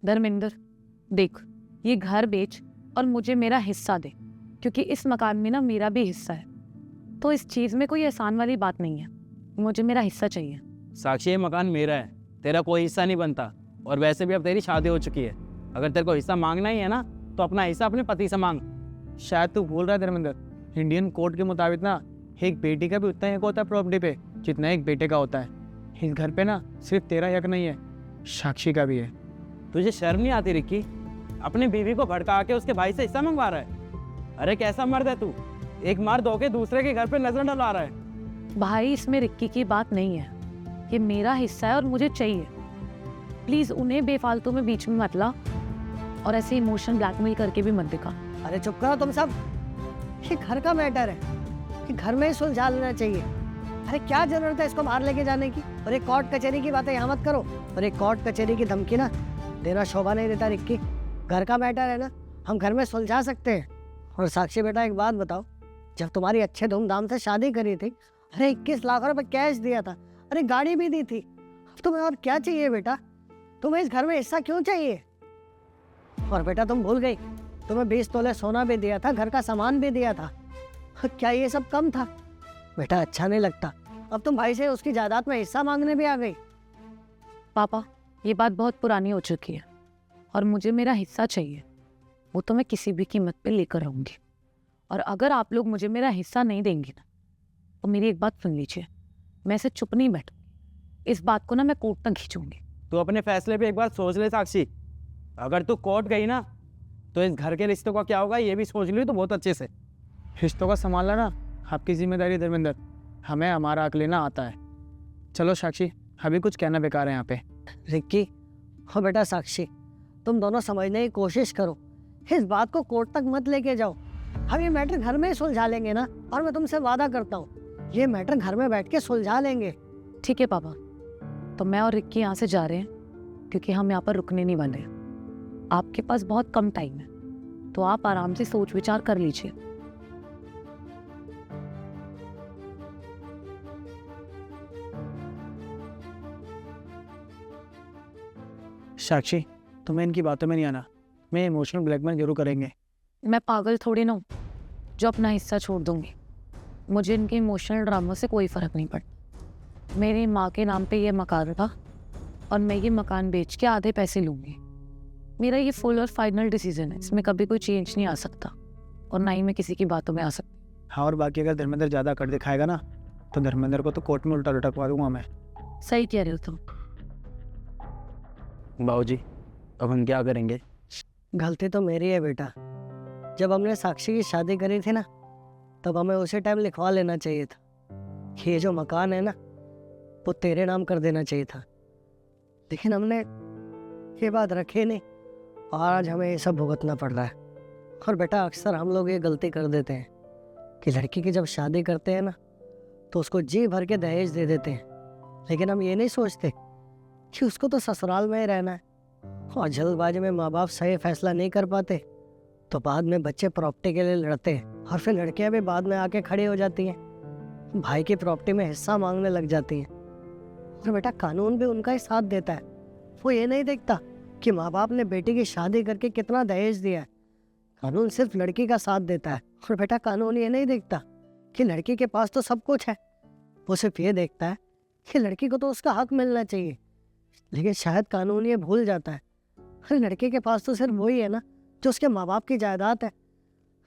धर्मेंद्र, देख, ये घर बेच और मुझे मेरा हिस्सा दे, क्योंकि इस मकान में ना मेरा भी हिस्सा है। तो इस चीज में कोई आसान वाली बात नहीं है, मुझे मेरा हिस्सा चाहिए। साक्षी, ये मकान मेरा है, तेरा कोई हिस्सा नहीं बनता। और वैसे भी अब तेरी शादी हो चुकी है। अगर तेरे को हिस्सा मांगना ही है ना, तो अपना हिस्सा अपने पति से मांग। शायद तू भूल रहा है धर्मेंद्र, इंडियन कोड के मुताबिक ना एक बेटी का भी उतना हक होता है प्रॉपर्टी पे जितना एक बेटे का होता है। इस घर पे ना सिर्फ तेरा हक नहीं है, साक्षी का भी है। तुझे शर्म नहीं आती रिक्की? अपनी बीवी को भड़का के उसके भाई से हिस्सा मंगवा रहा है। अरे कैसा मर्द है तू, एक मार दो के दूसरे के घर पे नजर डलवा रहा है। भाई, इसमें रिक्की की बात नहीं है, ये मेरा हिस्सा है और मुझे चाहिए। प्लीज उन्हें बेफालतू में बीच में मत ला और ऐसे इमोशन ब्लैकमेल करके भी मत दिखा। अरे चुप करो तुम सब, ये घर का मैटर है कि घर में ही सुलझा लेना चाहिए। अरे क्या जरूरत है इसको बाहर लेके जाने की? और एक कोर्ट कचहरी की बातें यहाँ मत करो। और एक कोर्ट कचहरी की धमकी ना देना शोभा नहीं देता रिक्की। घर का मैटर है ना, हम घर में सुलझा सकते हैं। और साक्षी बेटा, एक बात बताओ, जब तुम्हारी अच्छे धूमधाम से शादी करी थी, अरे 21 लाख रुपए कैश दिया था, अरे गाड़ी भी दी थी। अब तुम्हें और क्या चाहिए बेटा? तुम्हें इस घर में हिस्सा क्यों चाहिए? और बेटा तुम भूल गई, तुम्हें 20 तोले सोना भी दिया था, घर का सामान भी दिया था। क्या ये सब कम था? बेटा अच्छा नहीं लगता, अब तुम भाई से उसकी जायदाद में हिस्सा मांगने भी आ गई। पापा, ये बात बहुत पुरानी हो चुकी है और मुझे मेरा हिस्सा चाहिए, वो तो मैं किसी भी कीमत पे लेकर रहूंगी। और अगर आप लोग मुझे मेरा हिस्सा नहीं देंगे ना, तो मेरी एक बात सुन लीजिए, मैं ऐसे चुप नहीं बैठूंगी, इस बात को ना मैं कोर्ट तक खींचूंगी। तू अपने फैसले पे एक बार सोच ले साक्षी। अगर तू कोर्ट गई ना, तो इस घर के रिश्तों का क्या होगा ये भी सोच ली तो बहुत अच्छे से। रिश्तों का संभालना ना आपकी जिम्मेदारी है धर्मेंद्र, हमें हमारा हक लेना आता है। चलो साक्षी, अभी कुछ कहना बेकार है यहाँ पे। रिक्की हो बेटा साक्षी, तुम दोनों समझने की कोशिश करो, इस बात को कोर्ट तक मत लेके जाओ। हम ये मैटर घर में ही सुलझा लेंगे ना, और मैं तुमसे वादा करता हूँ ये मैटर घर में बैठ के सुलझा लेंगे। ठीक है पापा, तो मैं और रिक्की यहाँ से जा रहे हैं, क्योंकि हम यहाँ पर रुकने नहीं वाले हैं। आपके पास बहुत कम टाइम है, तो आप आराम से सोच विचार कर लीजिए। साक्षी, तुम्हें इनकी बातों में नहीं आना, मैं इमोशनल ब्लैकमेल जरूर करेंगे। मैं पागल थोड़ी ना हूँ जो अपना हिस्सा छोड़ दूंगी। मुझे इनके इमोशनल ड्रामा से कोई फर्क नहीं पड़ता। मेरी माँ के नाम पे ये मकान था और मैं ये मकान बेच के आधे पैसे लूंगी। मेरा ये फुल और फाइनल डिसीजन है, इसमें कभी कोई चेंज नहीं आ सकता और ना ही मैं किसी की बातों में आ सकती। हाँ, और बाकी अगर धर्मेंद्र ज़्यादा कर दिखाएगा ना, तो धर्मेंद्र को तो कोर्ट में उल्टा लटकवा दूंगा मैं। सही कह रहे हो तुम। बाबूजी, अब हम क्या करेंगे? गलती तो मेरी है बेटा, जब हमने साक्षी की शादी करी थी ना, तब हमें उसी टाइम लिखवा लेना चाहिए था कि ये जो मकान है ना वो तेरे नाम कर देना चाहिए था। लेकिन हमने ये बात रखी नहीं और आज हमें ये सब भुगतना पड़ रहा है। और बेटा अक्सर हम लोग ये गलती कर देते हैं कि लड़की की जब शादी करते हैं ना, तो उसको जी भर के दहेज दे देते हैं, लेकिन हम ये नहीं सोचते कि उसको तो ससुराल में ही रहना है। और जल्दबाजी में माँ बाप सही फैसला नहीं कर पाते, तो बाद में बच्चे प्रॉपर्टी के लिए लड़ते हैं और फिर लड़कियां भी बाद में आके खड़ी हो जाती हैं, भाई की प्रॉपर्टी में हिस्सा मांगने लग जाती हैं। और बेटा कानून भी उनका ही साथ देता है, वो ये नहीं देखता कि माँ बाप ने बेटी की शादी करके कितना दहेज दिया है। कानून सिर्फ लड़की का साथ देता है। और बेटा कानून ये नहीं देखता कि लड़की के पास तो सब कुछ है, वो सिर्फ ये देखता है कि लड़की को तो उसका हक मिलना चाहिए। लेकिन शायद कानून ये भूल जाता है, अरे लड़के के पास तो सिर्फ वही है ना जो उसके माँ बाप की जायदाद है।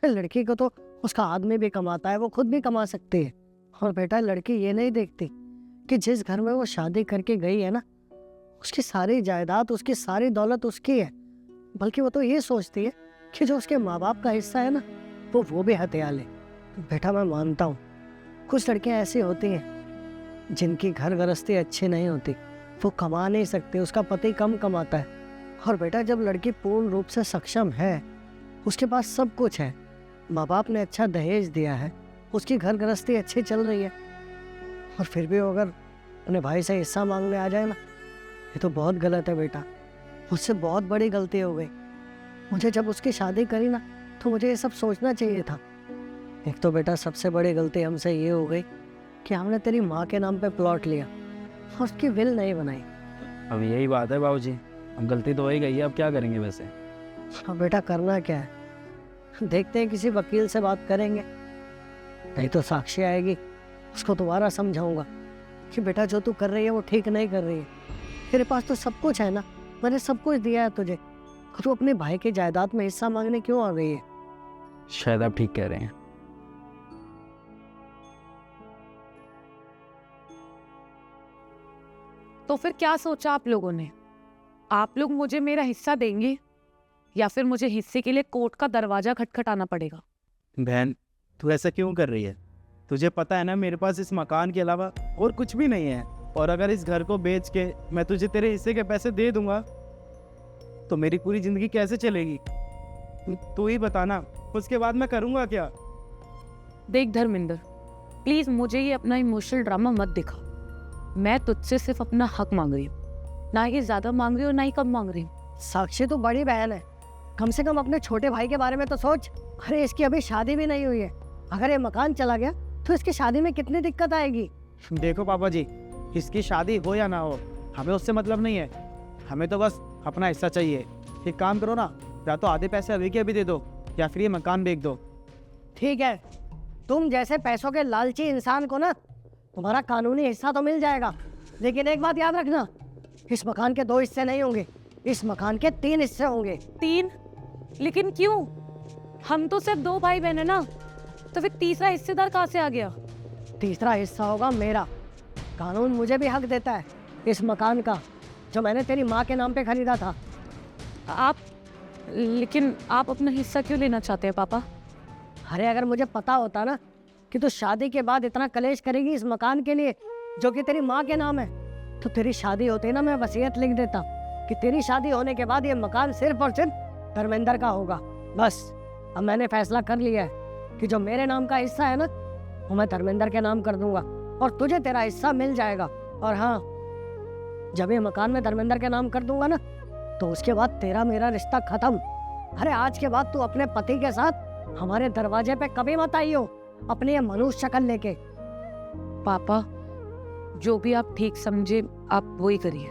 लड़की को तो उसका आदमी भी कमाता है, वो खुद भी कमा सकती है। और बेटा लड़की ये नहीं देखती कि जिस घर में वो शादी करके गई है ना, उसकी सारी जायदाद, उसकी सारी दौलत उसकी है, बल्कि वो तो ये सोचती है कि जो उसके माँ बाप का हिस्सा है ना वो भी हथिया ले। बेटा मैं मानता हूँ कुछ लड़कियाँ ऐसी होती हैं जिनकी घर गृहस्थी अच्छी नहीं होती, वो कमा नहीं सकती, उसका पति कम कमाता है। और बेटा जब लड़की पूर्ण रूप से सक्षम है, उसके पास सब कुछ है, माँ बाप ने अच्छा दहेज दिया है, उसकी घर गृहस्थी अच्छी चल रही है, और फिर भी वो अगर अपने भाई से हिस्सा मांगने आ जाए ना, ये तो बहुत गलत है बेटा, मुझसे बहुत बड़ी गलती हो गई। मुझे जब उसकी शादी करी ना, तो मुझे ये सब सोचना चाहिए था। एक तो बेटा सबसे बड़ी गलती हमसे ये हो गई कि हमने तेरी माँ के नाम पे प्लॉट लिया और उसकी विल नहीं बनाई। अब यही बात है बाबूजी, गलती तो हो ही गई है, अब क्या करेंगे वैसे? अब बेटा करना क्या है, देखते हैं किसी वकील से बात करेंगे, नहीं तो साक्षी आएगी, उसको दोबारा समझाऊंगा कि बेटा जो तू कर रही है वो ठीक नहीं कर रही है। तेरे पास तो सब कुछ है ना, मैंने सब कुछ दिया है तुझे, तू अपने भाई की जायदाद में हिस्सा मांगने क्यों आ गई है? शायद आप ठीक कह रहे हैं। तो फिर क्या सोचा आप लोगों ने? आप लोग मुझे मेरा हिस्सा देंगे या फिर मुझे हिस्से के लिए कोर्ट का दरवाजा खटखटाना पड़ेगा? बहन, तू ऐसा क्यों कर रही है? तुझे पता है ना मेरे पास इस मकान के अलावा और कुछ भी नहीं है, और अगर इस घर को बेच के मैं तुझे तेरे हिस्से के पैसे दे दूंगा तो मेरी पूरी जिंदगी कैसे चलेगी? तू ही बताना, उसके बाद मैं करूंगा क्या? देख धर्मेंद्र, प्लीज मुझे ये अपना इमोशनल ड्रामा मत दिखा। मैं तुझसे सिर्फ अपना हक मांग रही हूँ, ना ही ज्यादा मांग रही हूँ ना ही कम मांग रही हूँ। साक्षी तो बड़ी बहन है, कम से कम अपने छोटे भाई के बारे में तो सोच। अरे इसकी अभी शादी भी नहीं हुई है, अगर ये मकान चला गया तो इसकी शादी में कितनी दिक्कत आएगी। देखो पापा जी, इसकी शादी हो या ना हो हमें उससे मतलब नहीं है, हमें तो बस अपना हिस्सा चाहिए। एक काम करो ना, या तो आधे पैसे अभी के अभी दे दो या फिर ये मकान बेच दो। ठीक है, तुम जैसे पैसों के लालची इंसान को ना तुम्हारा कानूनी हिस्सा तो मिल जाएगा, लेकिन एक बात याद रखना, इस मकान के 2 हिस्से नहीं होंगे, इस मकान के 3 हिस्से होंगे। 3? लेकिन क्यों? हम तो सिर्फ 2 भाई बहन है ना, तो फिर तीसरा हिस्सेदार कहाँ से आ गया? तीसरा हिस्सा होगा मेरा। कानून मुझे भी हक देता है इस मकान का, जो मैंने तेरी माँ के नाम पे खरीदा था। लेकिन आप अपना हिस्सा क्यों लेना चाहते हैं पापा? अरे अगर मुझे पता होता ना कि तू शादी के बाद इतना कलेश करेगी इस मकान के लिए जो कि तेरी माँ के नाम है, तो तेरी शादी होते ना मैं वसीयत लिख देता कि तेरी शादी होने के बाद ये मकान सिर्फ और सिर्फ धर्मेंद्र का होगा। बस अब मैंने फैसला कर लिया है कि जो मेरे नाम का हिस्सा है ना वो मैं धर्मेंद्र के नाम कर दूंगा और तुझे तेरा हिस्सा मिल जाएगा। और हाँ, जब ये मकान मैं धर्मेंद्र के नाम कर दूंगा ना तो उसके बाद तेरा मेरा रिश्ता खत्म। अरे आज के बाद तू अपने पति के साथ हमारे दरवाजे पे कभी मत आइयो अपनी ये मनुष्य शक्ल लेके। पापा, जो भी आप ठीक समझे आप वही करिए।